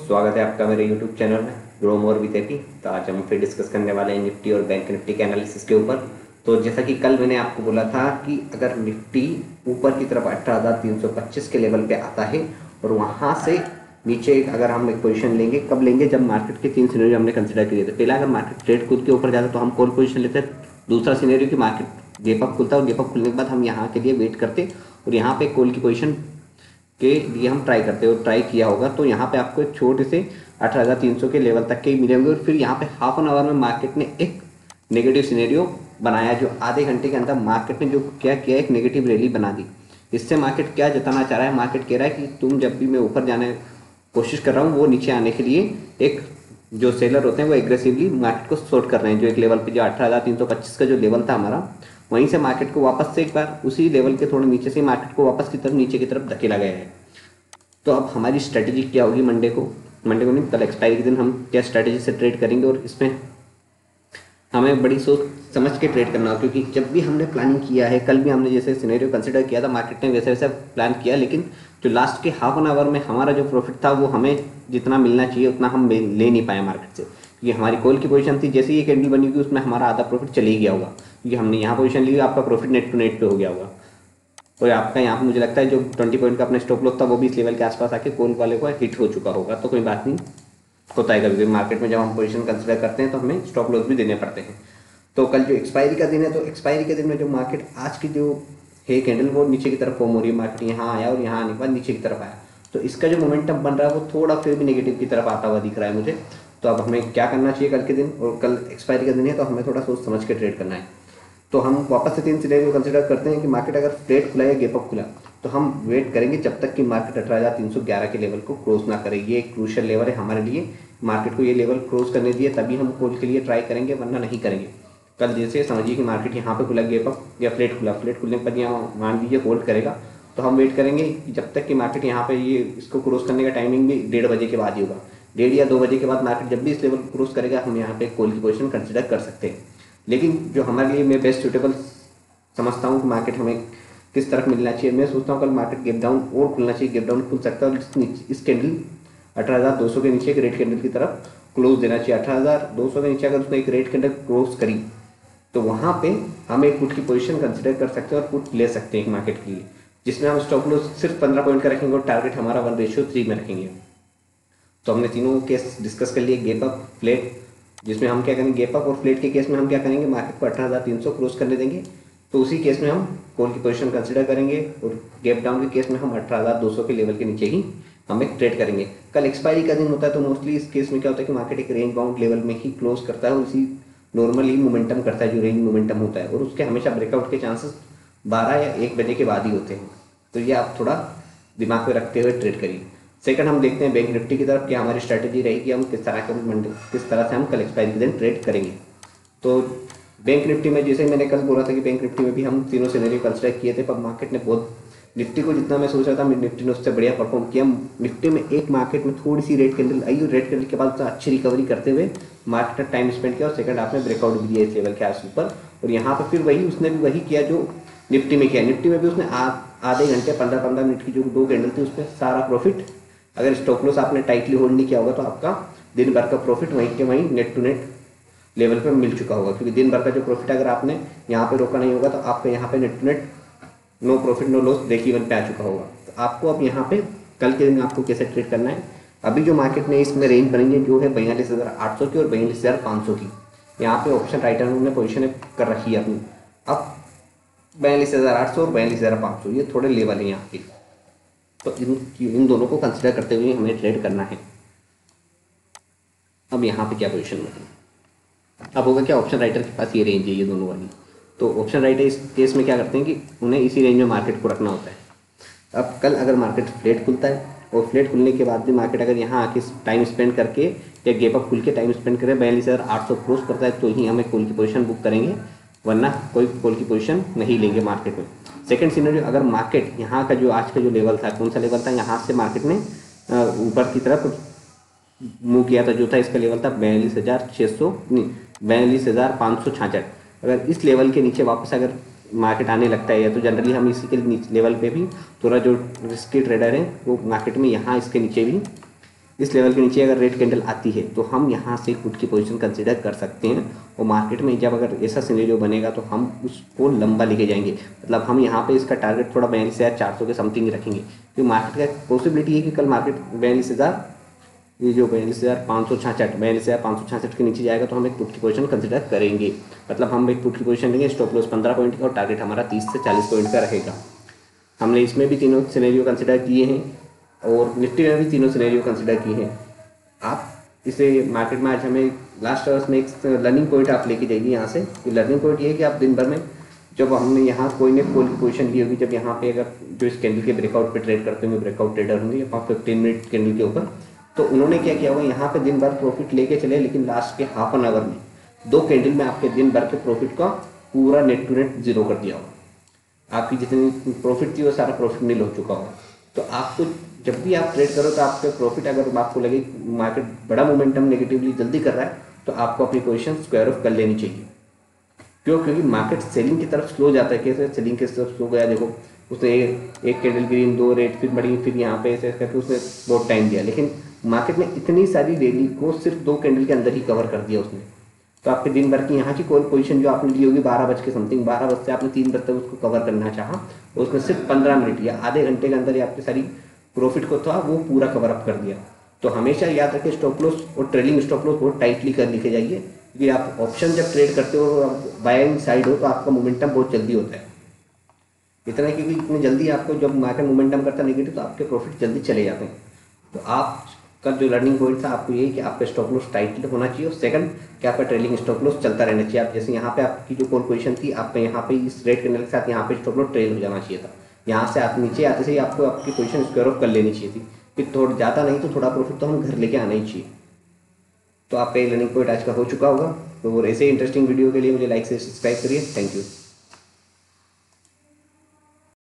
स्वागत है आपका मेरे YouTube चैनल में ग्रो मोर विथ एपी। तो आज हम फिर डिस्कस करने वाले हैं निफ्टी और बैंक निफ्टी के एनालिसिस के ऊपर। तो जैसा कि कल मैंने आपको बोला था कि अगर निफ्टी ऊपर की तरफ 18,325 के लेवल पे आता है और वहाँ से नीचे अगर हम एक पोजीशन लेंगे, कब लेंगे? जब मार्केट के 3 सिनेरियो हमने कंसिडर किए थे। पहला, अगर मार्केट ट्रेड खुद के ऊपर जाता तो हम कॉल पोजीशन लेते। दूसरा सिनेरियो कि मार्केट गैप अप खुलता और गैप अप खुलने के बाद हम यहाँ के लिए वेट करते और यहाँ पे कॉल की पोजीशन के लिए हम ट्राई करते और ट्राई किया होगा तो यहाँ पे आपको एक छोटे से 18,300 के लेवल तक के ही मिलेंगे। और फिर यहाँ पे हाफ एन आवर में मार्केट ने एक नेगेटिव सिनेरियो बनाया, जो आधे घंटे के अंदर मार्केट ने जो क्या किया, एक नेगेटिव रैली बना दी। इससे मार्केट क्या जताना चाह रहा है? मार्केट कह रहा है कि तुम जब भी मैं ऊपर जाने कोशिश कर रहा हूँ वो नीचे आने के लिए एक जो सेलर होते हैं वो एग्रेसिवली मार्केट को शॉर्ट कर रहे हैं। जो एक लेवल पे जो 18,325 का जो लेवल था हमारा, वहीं से मार्केट को वापस से एक बार उसी लेवल के थोड़े नीचे से मार्केट को वापस की तरफ नीचे की तरफ धकेला गया है। तो अब हमारी स्ट्रेटेजी क्या होगी? मंडे को नहीं, कल एक्सपायरी के दिन हम क्या स्ट्रेटेजी से ट्रेड करेंगे और इसमें हमें बड़ी सोच समझ के ट्रेड करना हो। क्योंकि जब भी हमने प्लानिंग किया है, कल भी हमने जैसे सिनेरियो कंसिडर किया था, मार्केट ने वैसे वैसे प्लान किया, लेकिन जो लास्ट के हाफ एन आवर में हमारा जो प्रॉफिट था वो हमें जितना मिलना चाहिए उतना हम ले नहीं पाए मार्केट से। क्योंकि हमारी कॉल की पोजीशन थी, जैसे ही ये कैंडल बनी होगी उसमें हमारा आधा प्रॉफिट चले ही गया होगा। क्योंकि हमने यहाँ पोजीशन ली, आपका प्रॉफिट नेट टू नेट पे हो गया होगा। और आपका यहाँ पे मुझे लगता है जो 20 पॉइंट का अपना स्टॉप लॉस था वो भी इस लेवल के आसपास आके कॉल वाले को हिट हो चुका होगा। तो कोई बात नहीं, होता है कभी मार्केट में जब हम पोजीशन कंसिडर करते हैं तो हमें स्टॉप लॉस भी देने पड़ते हैं। तो कल जो एक्सपायरी का दिन है, तो एक्सपायरी के दिन में जो मार्केट आज की जो है कैंडल वो नीचे की तरफ फॉर्म हो रही है। मार्केट यहाँ आया और यहाँ आने के बाद नीचे की तरफ आया, तो इसका जो मोमेंटम बन रहा है वो थोड़ा फिर भी नेगेटिव की तरफ आता हुआ दिख रहा है मुझे। तो अब हमें क्या करना चाहिए कल के दिन? और कल एक्सपायरी का दिन है तो हमें थोड़ा सोच समझ के ट्रेड करना है। तो हम वापस से 3 सिनेरियो कंसिडर करते हैं कि मार्केट अगर फ्लैट खुला या गैप अप खुला तो हम वेट करेंगे जब तक कि मार्केट 18,311 के लेवल को क्रॉस ना करे। ये एक क्रूशियल लेवल है हमारे लिए, मार्केट को ये लेवल क्रॉस करने दिए तभी हम कॉल के लिए ट्राई करेंगे, वरना नहीं करेंगे। कल जैसे समझिए कि मार्केट यहाँ पे खुला गैप अप या फ्लैट खुलने पर यहाँ मान लीजिए होल्ड करेगा, तो हम वेट करेंगे जब तक कि मार्केट यहाँ पे ये इसको क्रॉस करने का टाइमिंग भी 1:30 बजे के बाद ही होगा। 1:30 या 2 बजे के बाद मार्केट जब भी इस लेवल को क्रॉस करेगा हम यहाँ पे कॉल की पोजीशन कंसिडर कर सकते हैं। लेकिन जो हमारे लिए मैं बेस्ट सूटेबल समझता हूँ कि मार्केट हमें किस तरफ मिलना चाहिए, मैं सोचता हूँ कल मार्केट गैप डाउन और खुलना चाहिए। गैप डाउन खुल सकता है और इस कैंडल 18,200 के नीचे एक रेड कैंडल की तरफ क्लोज देना चाहिए। 18,200 के नीचे अगर उसने एक रेड कैंडल क्लोज करी तो वहाँ पे हम एक पुट की पोजीशन कंसिडर कर सकते हैं और पुट ले सकते हैं एक मार्केट के लिए, जिसमें हम स्टॉप लॉस सिर्फ 15 पॉइंट का रखेंगे और टारगेट हमारा 1:3 में रखेंगे। तो हमने तीनों केस डिस्कस कर लिए, गैप अप, फ्लैट, जिसमें हम क्या करेंगे, गैप अप और फ्लैट के केस में हम क्या करेंगे, मार्केट को 18,300 क्रॉस करने देंगे तो उसी केस में हम कॉल की पोजीशन कंसिडर करेंगे। और गैप डाउन के केस में हम 18,200 के लेवल के नीचे ही हम एक ट्रेड करेंगे। कल एक्सपायरी का दिन होता है तो मोस्टली इस केस में क्या होता है कि मार्केट एक रेंज बाउंड लेवल में ही क्लोज करता है और उसी नॉर्मली मोमेंटम करता है जो रेंज मोमेंटम होता है, और उसके हमेशा ब्रेकआउट के चांसेस 12 या 1 बजे के बाद ही होते हैं। तो ये आप थोड़ा दिमाग में रखते हुए ट्रेड करिए। सेकंड, हम देखते हैं बैंक निफ्टी की तरफ क्या हमारी स्ट्रैटेजी रहेगी, हम किस तरह से हम कल एक्सपायरी के दिन ट्रेड करेंगे। तो बैंक निफ्टी में जैसे मैंने कल बोला था कि बैंक निफ्टी में भी हम तीनों सिनेरियो कंसिडर किए थे, पर मार्केट ने बहुत, निफ्टी को जितना मैं सोच रहा था निफ्टी ने उससे बढ़िया परफॉर्म किया। निफ्टी में एक मार्केट में थोड़ी सी रेड कैंडल आई और रेड कैंडल के बाद अच्छी रिकवरी करते हुए मार्केट ने टाइम स्पेंड किया और सेकंड हाफ में ब्रेकआउट भी दिया इस लेवल के आस ऊपर। और यहाँ पर फिर उसने भी वही किया जो निफ्टी में किया। निफ्टी में भी उसने आधे घंटे 15-15 मिनट की जो 2 कैंडल थी उसमें सारा प्रॉफिट, अगर स्टॉप लॉस आपने टाइटली होल्ड नहीं किया होगा तो आपका दिन भर का प्रॉफिट वहीं के वहीं नेट टू नेट लेवल पे मिल चुका होगा। क्योंकि दिन भर का जो प्रॉफिट अगर आपने यहाँ पे रोका नहीं होगा तो आपका यहाँ पे net to net no profit no loss break even पे आ चुका होगा। तो आपको अब यहाँ पे कल के दिन आपको कैसे ट्रेड करना है, अभी जो मार्केट ने इसमें रेंज बनी है जो है 42,800 की और 42,500 की, यहाँ पे ऑप्शन राइटर ने पोजीशन कर रखी है अपनी। अब 42,800 और 42,500 ये थोड़े लेवल है यहाँ के, तो इन दोनों को कंसिडर करते हुए हमें ट्रेड करना है। अब यहाँ पे क्या पोजीशन होगी, अब होगा क्या, ऑप्शन राइटर के पास ये रेंज है ये दोनों वाली, तो ऑप्शन राइटर इस केस में क्या करते हैं कि उन्हें इसी रेंज में मार्केट को रखना होता है। अब कल अगर मार्केट फ्लैट खुलता है और फ्लैट खुलने के बाद भी मार्केट अगर यहाँ आके टाइम स्पेंड करके या गैप अप खुल के टाइम स्पेंड करे 42,800 क्रॉस करता है तो ही हमें कॉल की पोजीशन बुक करेंगे, वरना कोई कॉल की पोजीशन नहीं लेंगे मार्केट में। सेकंड सिनेरियो, अगर मार्केट यहाँ का जो आज का जो लेवल था, कौन सा लेवल था, यहाँ से मार्केट ने ऊपर की तरफ मूव किया था, जो था इसका लेवल था 42,600 नहीं 42,566। अगर इस लेवल के नीचे वापस अगर मार्केट आने लगता है, या तो जनरली हम इसी के लेवल पे भी थोड़ा जो रिस्की ट्रेडर हैं वो मार्केट में यहाँ इसके नीचे भी इस लेवल के नीचे अगर रेड कैंडल आती है तो हम यहाँ से पुट की पोजीशन कंसीडर कर सकते हैं। और मार्केट में जब अगर ऐसा सिनेरियो बनेगा तो हम उसको लंबा लेके जाएंगे, मतलब हम यहाँ पे इसका टारगेट थोड़ा 42,400 के समथिंग रखेंगे, क्योंकि मार्केट का पॉसिबिलिटी है कि कल मार्केट 42,000, ये जो 42,566, 42,566 के नीचे जाएगा तो हम एक पुट की पोजीशन कंसीडर करेंगे। मतलब हम एक पुट की पोजीशन लेंगे, स्टॉप लॉस 15 पॉइंट का और टारगेट हमारा 30 से 40 पॉइंट का रहेगा। हमने इसमें भी तीनों सिनेरियो कंसिडर किए हैं और निफ्टी में भी तीनों सिनेरियो कंसिडर किए हैं। आप इसे मार्केट में आज हमें लास्ट आवर्स में एक लर्निंग पॉइंट आप लेके जाइए यहाँ से। लर्निंग पॉइंट ये है कि आप दिन भर में जब हमने यहाँ कोई ने कोई पोजीशन ली होगी, जब यहाँ पे अगर जो इस कैंडल के ब्रेकआउट पे ट्रेड करते होंगे, ब्रेकआउट ट्रेडर होंगे या 15 मिनट कैंडल के ऊपर, तो उन्होंने क्या किया होगा, यहाँ पे दिन भर प्रॉफिट लेके चले, लेकिन लास्ट के हाफ एन आवर में 2 कैंडल में आपके दिन भर के प्रॉफिट का पूरा नेट टू नेट जीरो कर दिया होगा। आपकी जितनी प्रॉफिट थी वो सारा प्रॉफिट नील हो चुका होगा। तो आपको जब भी आप ट्रेड करो तो आपके प्रॉफिट, अगर आपको लगे मार्केट बड़ा मोमेंटम नेगेटिवली जल्दी कर रहा है, तो आपको अपनी पोजीशन स्क्वायर ऑफ कर लेनी चाहिए। क्यों? क्योंकि मार्केट सेलिंग की तरफ स्लो जाता है। कैसे सेलिंग की तरफ स्लो गया, देखो उसने एक कैंडल ग्रीन, 2 रेड, फिर बढ़ी, फिर यहाँ पे ऐसे करके उसने बहुत टाइम दिया, लेकिन मार्केट ने इतनी सारी रैली को सिर्फ 2 कैंडल के अंदर ही कवर कर दिया उसने। तो आपके दिन भर की यहाँ की कोई पोजीशन जो आपने ली होगी 12 बज के समथिंग, 12 बज से आपने 3 बजे तक उसको कवर करना चाहा, और उसने सिर्फ 15 मिनट या आधे घंटे के अंदर ही आपकी सारी प्रॉफिट को था वो पूरा कवर अप कर दिया। तो हमेशा याद रखें, स्टॉप लॉस और ट्रेलिंग स्टॉप लॉस बहुत टाइटली कर लिखे जाइए, क्योंकि आप ऑप्शन जब ट्रेड करते हो और बाइंग साइड हो तो आपका मोमेंटम बहुत जल्दी होता है। इतना क्योंकि इतनी जल्दी आपको जब मार्केट मोमेंटम करता है नेगेटिव तो आपके प्रॉफिट जल्दी चले जाते हैं। तो आपका जो लर्निंग पॉइंट था आपको ये कि आपका स्टॉप लॉस टाइट होना चाहिए, और सेकंड कि आपका ट्रेलिंग स्टॉप लॉस चलता रहना चाहिए। आप जैसे यहाँ पे आपकी जो कॉल पोजीशन थी, आपका यहाँ पे इस रेड कैंडल के साथ यहाँ पे स्टॉप लॉस ट्रेल हो जाना चाहिए था। यहाँ से आप नीचे आते से ही आपको आपकी पोजीशन स्क्वायर ऑफ कर लेनी चाहिए थी, फिर थोड़ा ज़्यादा नहीं तो थोड़ा प्रॉफिट तो हम घर लेके आना ही चाहिए। तो आपका ये लर्निंग पॉइंट आज का हो चुका होगा। तो और ऐसे इंटरेस्टिंग वीडियो के लिए मुझे लाइक से सब्सक्राइब करिए। Thank you.